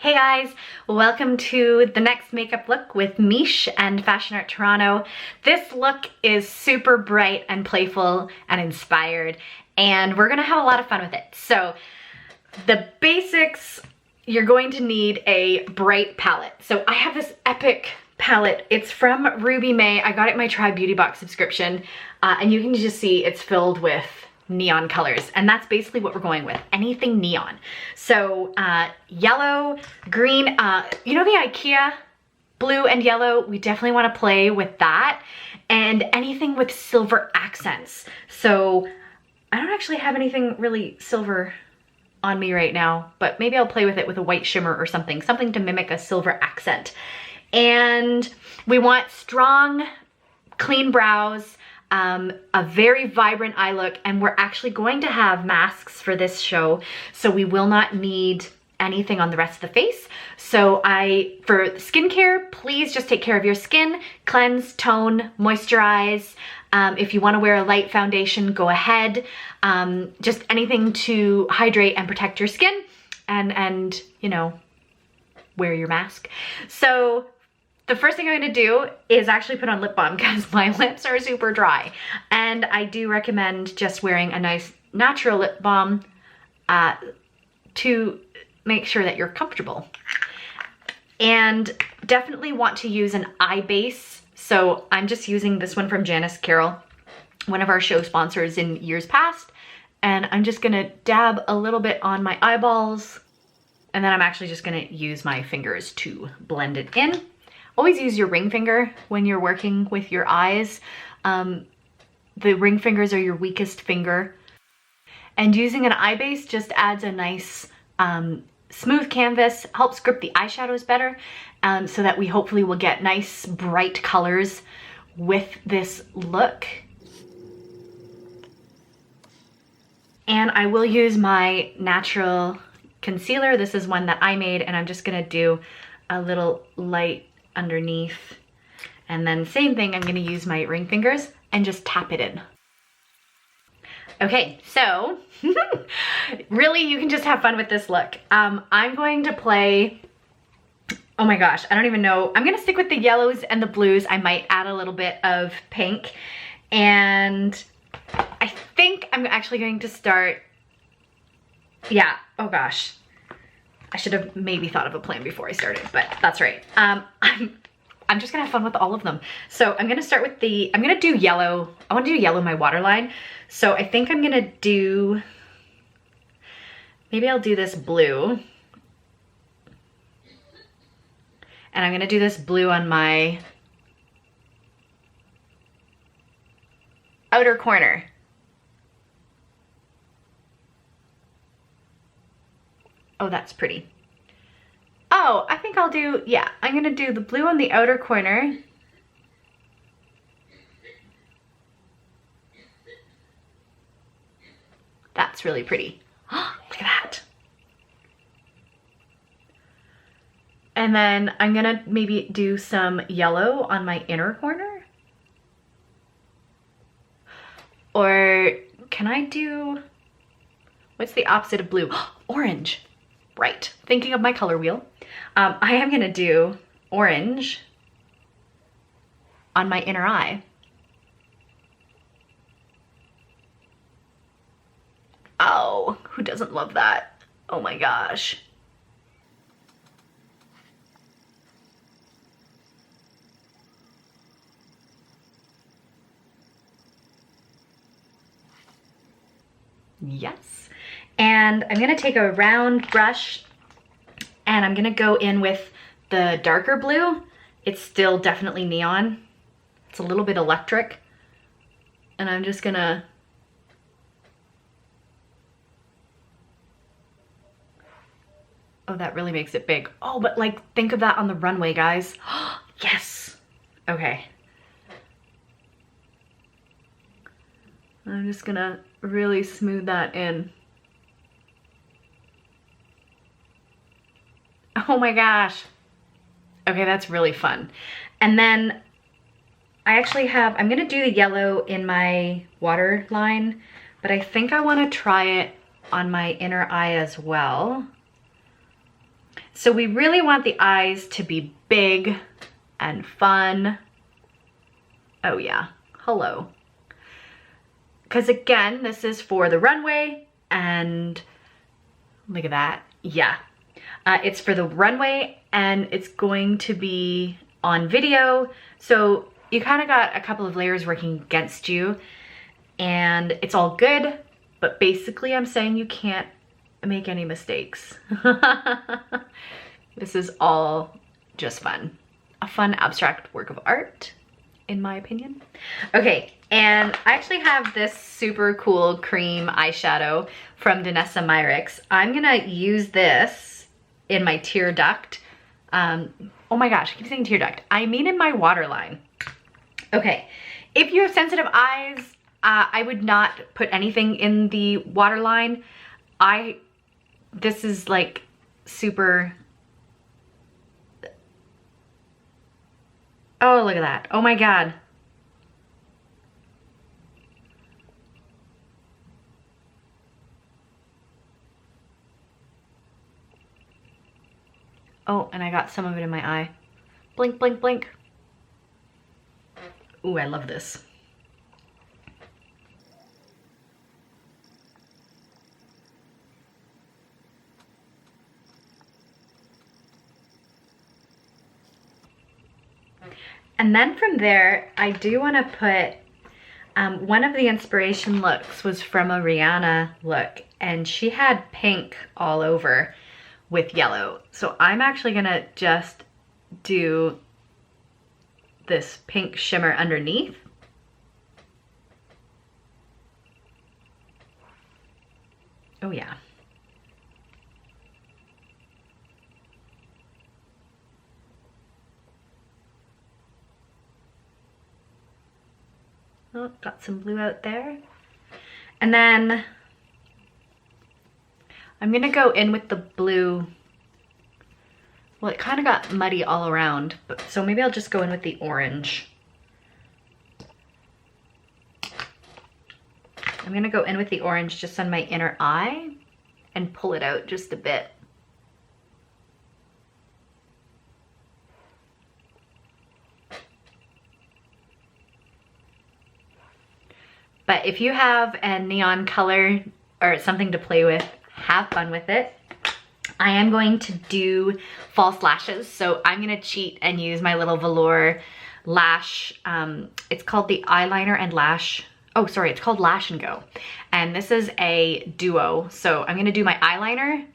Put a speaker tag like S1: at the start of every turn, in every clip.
S1: Hey guys, welcome to the next makeup look with Meesh and Fashion Art Toronto. This look is super bright and playful and inspired, and we're gonna have a lot of fun with it. So the basics, you're going to need a bright palette. So I have this epic palette. It's from Ruby May. I got it in my Try Beauty Box subscription, and you can just see it's filled with neon colors, and that's basically what we're going with, anything neon. So yellow, green, you know the IKEA blue and yellow, we definitely want to play with that, and anything with silver accents. So I don't actually have anything really silver on me right now, but maybe I'll play with it with a white shimmer or something to mimic a silver accent. And we want strong, clean brows, a very vibrant eye look, and we're actually going to have masks for this show, so we will not need anything on the rest of the face. So for skincare, please just take care of your skin, cleanse, tone, moisturize. If you want to wear a light foundation, go ahead. Just anything to hydrate and protect your skin, and you know, wear your mask. So the first thing I'm gonna do is actually put on lip balm because my lips are super dry. And I do recommend just wearing a nice natural lip balm to make sure that you're comfortable. And definitely want to use an eye base. So I'm just using this one from Janice Carroll, one of our show sponsors in years past. And I'm just gonna dab a little bit on my eyeballs. And then I'm actually just gonna use my fingers to blend it in. Always use your ring finger when you're working with your eyes. The ring fingers are your weakest finger. And using an eye base just adds a nice smooth canvas, helps grip the eyeshadows better, so that we hopefully will get nice bright colors with this look. And I will use my natural concealer. This is one that I made, and I'm just gonna do a little light underneath, and then same thing, I'm gonna use my ring fingers and just tap it in. Okay, so really you can just have fun with this look. I'm going to play, oh my gosh, I don't even know, I'm gonna stick with the yellows and the blues. I might add a little bit of pink, and I think I'm actually going to start, yeah, oh gosh, I should have maybe thought of a plan before I started, but that's right. I'm just gonna have fun with all of them. So I'm gonna start with I'm gonna do yellow. I wanna do yellow in my waterline. So I think I'm gonna do, maybe I'll do this blue. And I'm gonna do this blue on my outer corner. Oh, that's pretty. Oh, I think I'll do, yeah, I'm gonna do the blue on the outer corner. That's really pretty. Oh, look at that. And then I'm gonna maybe do some yellow on my inner corner. Or can I do, what's the opposite of blue? Orange. Right, thinking of my color wheel. I am gonna do orange on my inner eye. Oh, who doesn't love that? Oh my gosh. Yes. And I'm gonna take a round brush and I'm gonna go in with the darker blue. It's still definitely neon. It's a little bit electric. And I'm just gonna, oh, that really makes it big. Oh, but like, think of that on the runway, guys. Yes. Okay. I'm just gonna really smooth that in. Oh my gosh. Okay, that's really fun. And then I actually have, I'm gonna do the yellow in my waterline, but I think I wanna try it on my inner eye as well. So we really want the eyes to be big and fun. Oh yeah, hello. Because again, this is for the runway, and look at that, yeah. It's for the runway and it's going to be on video. So you kind of got a couple of layers working against you and it's all good, but basically I'm saying you can't make any mistakes. This is all just fun. A fun abstract work of art, in my opinion. Okay, and I actually have this super cool cream eyeshadow from Danessa Myricks. I'm gonna use this in my tear duct. Oh my gosh, I keep saying tear duct. I mean in my waterline. Okay, if you have sensitive eyes, I would not put anything in the waterline. This is like super, oh look at that, oh my God. Oh, and I got some of it in my eye. Blink, blink, blink. Ooh, I love this. And then from there, I do want to put, one of the inspiration looks was from a Rihanna look, and she had pink all over with yellow. So I'm actually gonna just do this pink shimmer underneath. Oh yeah. Oh, got some blue out there. And then I'm gonna go in with the blue. Well, it kind of got muddy all around, but so maybe I'll just go in with the orange. I'm gonna go in with the orange just on my inner eye and pull it out just a bit. But if you have a neon color or something to play with, have fun with it. I am going to do false lashes, so I'm gonna cheat and use my little velour lash. It's called the Eyeliner and Lash. Oh, sorry, it's called Lash and Go. And this is a duo, so I'm gonna do my eyeliner.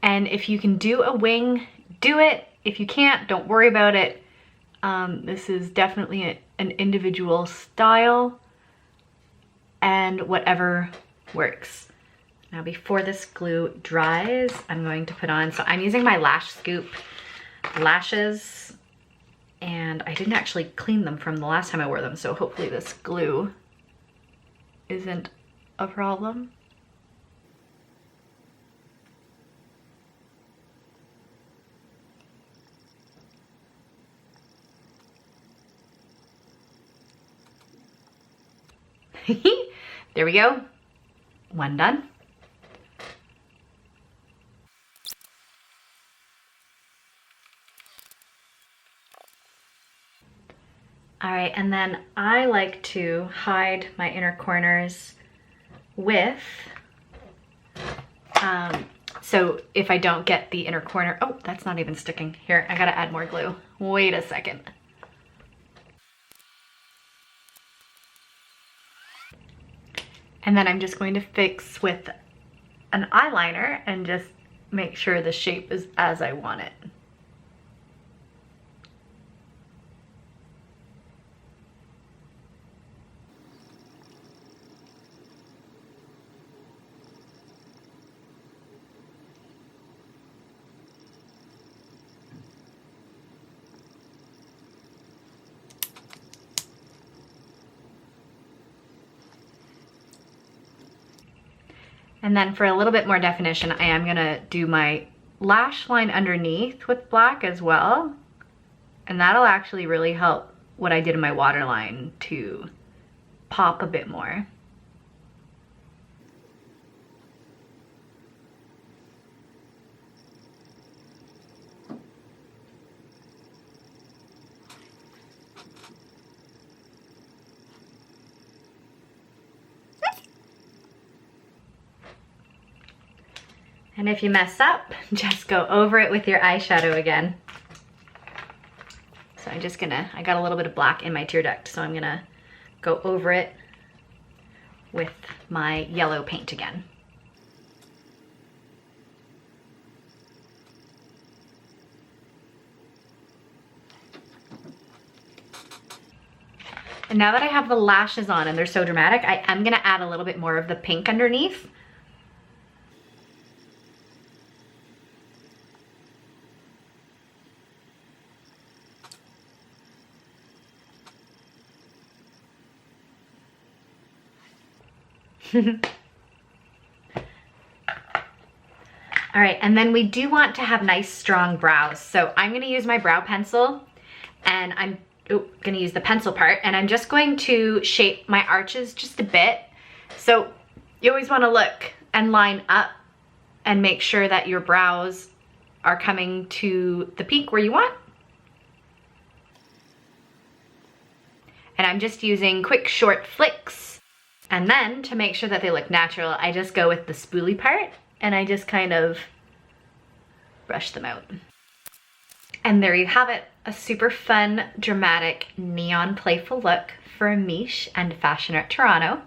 S1: And if you can do a wing, do it. If you can't, don't worry about it. This is definitely an individual style and whatever works. Now before this glue dries, I'm going to put on, so I'm using my Lash Scoop lashes, and I didn't actually clean them from the last time I wore them, so hopefully this glue isn't a problem. There we go. One done. All right, and then I like to hide my inner corners with, so if I don't get the inner corner, oh, that's not even sticking. Here, I gotta add more glue. Wait a second. And then I'm just going to fix with an eyeliner and just make sure the shape is as I want it. And then for a little bit more definition, I am gonna do my lash line underneath with black as well. And that'll actually really help what I did in my waterline to pop a bit more. And if you mess up, just go over it with your eyeshadow again. So I got a little bit of black in my tear duct, so I'm gonna go over it with my yellow paint again. And now that I have the lashes on and they're so dramatic, I am gonna add a little bit more of the pink underneath. All right, and then we do want to have nice strong brows. So I'm gonna use my brow pencil, and I'm gonna use the pencil part, and I'm just going to shape my arches just a bit. So you always wanna look and line up and make sure that your brows are coming to the peak where you want. And I'm just using quick short flicks. And then to make sure that they look natural, I just go with the spoolie part and I just kind of brush them out. And there you have it, a super fun, dramatic, neon playful look for Meesh and Fashion Art Toronto.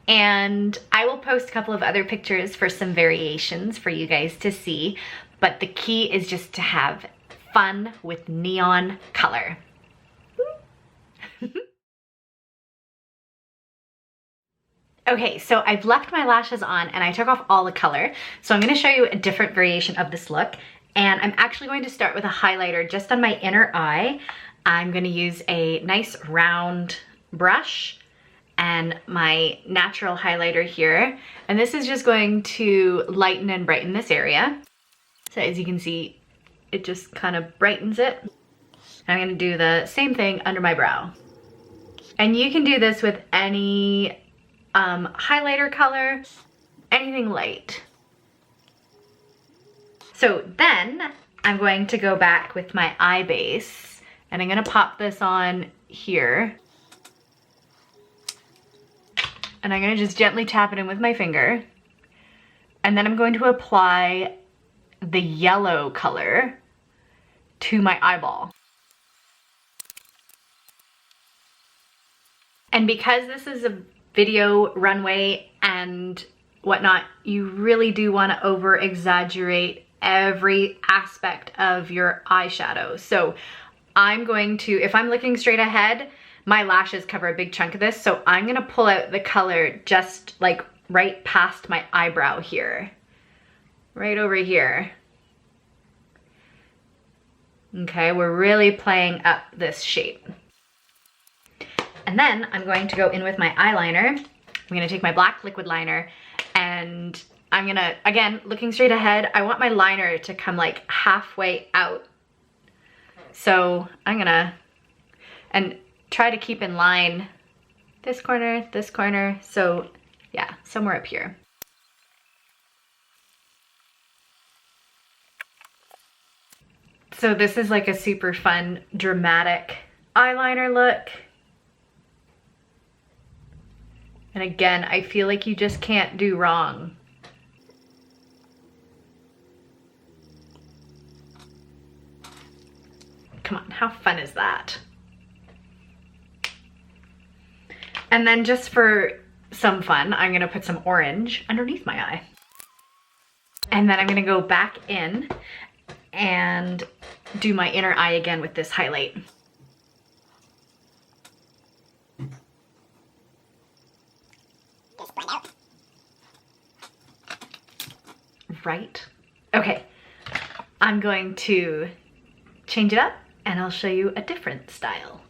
S1: And I will post a couple of other pictures for some variations for you guys to see, but the key is just to have fun with neon color. Okay, so I've left my lashes on and I took off all the color. So I'm gonna show you a different variation of this look. And I'm actually going to start with a highlighter just on my inner eye. I'm gonna use a nice round brush and my natural highlighter here. And this is just going to lighten and brighten this area. So as you can see, it just kind of brightens it. And I'm gonna do the same thing under my brow. And you can do this with any highlighter color, anything light. So then I'm going to go back with my eye base and I'm gonna pop this on here. And I'm gonna just gently tap it in with my finger. And then I'm going to apply the yellow color to my eyeball. And because this is a video runway and whatnot, you really do want to over exaggerate every aspect of your eyeshadow. So I'm going to, if I'm looking straight ahead, my lashes cover a big chunk of this, so I'm gonna pull out the color just like right past my eyebrow here, right over here. Okay, we're really playing up this shape. And then I'm going to go in with my eyeliner. I'm gonna take my black liquid liner and I'm gonna, again, looking straight ahead, I want my liner to come like halfway out. So I'm gonna, and try to keep in line this corner, so yeah, somewhere up here. So this is like a super fun, dramatic eyeliner look. And again, I feel like you just can't do wrong. Come on, how fun is that? And then just for some fun, I'm gonna put some orange underneath my eye. And then I'm gonna go back in and do my inner eye again with this highlight. Right? Okay, I'm going to change it up and I'll show you a different style.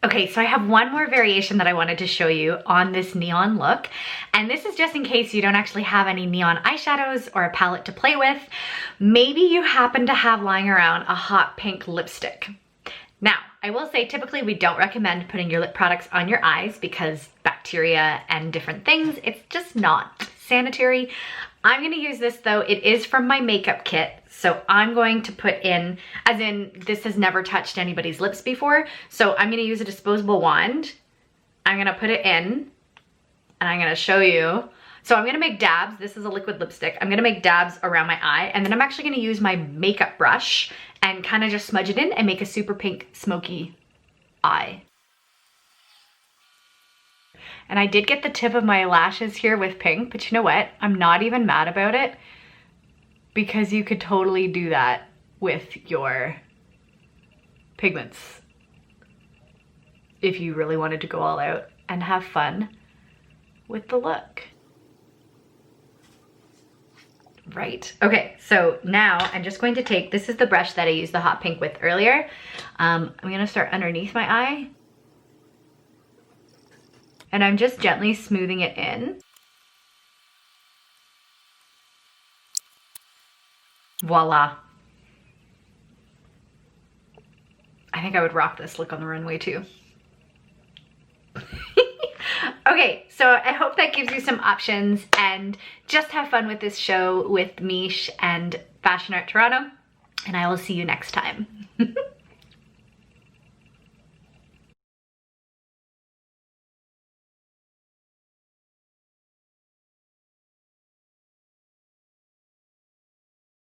S1: Okay, so I have one more variation that I wanted to show you on this neon look. And this is just in case you don't actually have any neon eyeshadows or a palette to play with. Maybe you happen to have lying around a hot pink lipstick. Now, I will say typically we don't recommend putting your lip products on your eyes because bacteria and different things, it's just not sanitary. I'm gonna use this though. It is from my makeup kit. So I'm going to put in, as in this has never touched anybody's lips before. So I'm gonna use a disposable wand. I'm gonna put it in and I'm gonna show you. So I'm gonna make dabs. This is a liquid lipstick. I'm gonna make dabs around my eye and then I'm actually gonna use my makeup brush and kind of just smudge it in and make a super pink smoky eye. And I did get the tip of my lashes here with pink, but you know what? I'm not even mad about it because you could totally do that with your pigments if you really wanted to go all out and have fun with the look. Right, okay, so now I'm just going to take, this is the brush that I used the hot pink with earlier. I'm gonna start underneath my eye. And I'm just gently smoothing it in. Voila. I think I would rock this look on the runway too. Okay, so I hope that gives you some options and just have fun with this show with Meesh and Fashion Art Toronto, and I will see you next time.